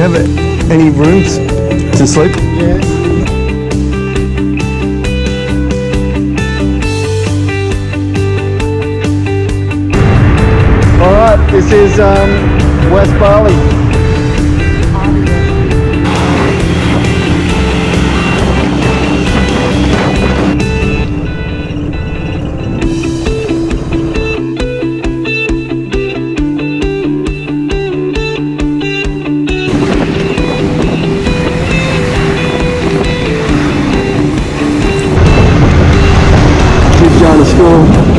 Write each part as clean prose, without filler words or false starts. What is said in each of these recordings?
you have any rooms to sleep? Yeah. Alright, this is West Bali. Kids going to school.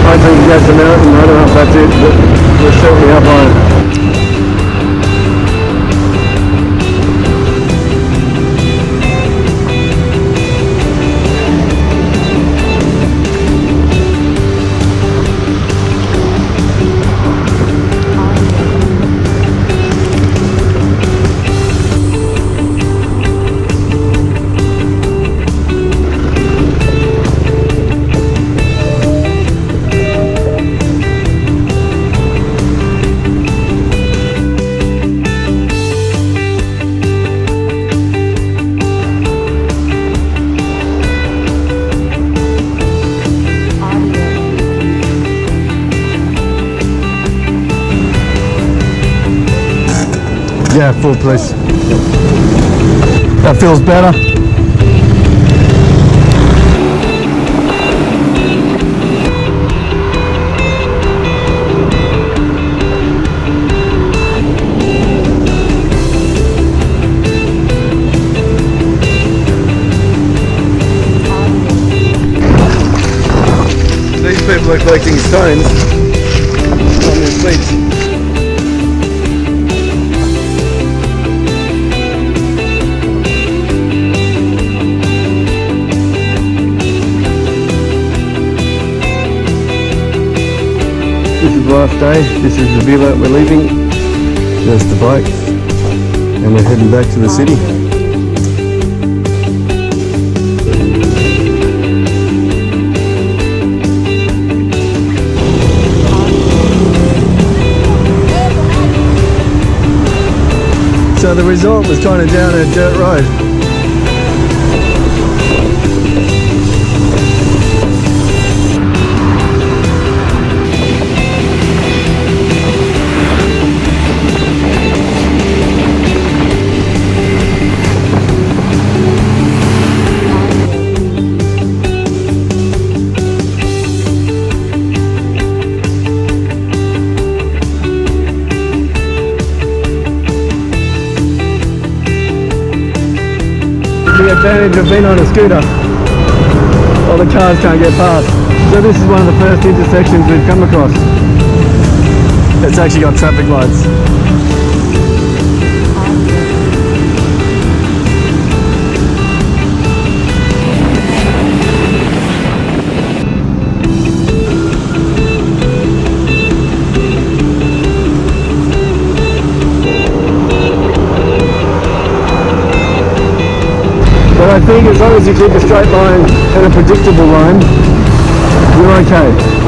I think that's the mountain. I don't know if that's it, but we're certainly up on it. Yeah, full place. That feels better. These people are collecting stones on this beach. This is the last day. This is the villa we're leaving. There's the bike, and we're heading back to the city. So the resort was kind of down a dirt road. The advantage of being on a scooter, all the cars can't get past. So this is one of the first intersections we've come across. It's actually got traffic lights. But I think as long as you keep a straight line and a predictable line, you're okay.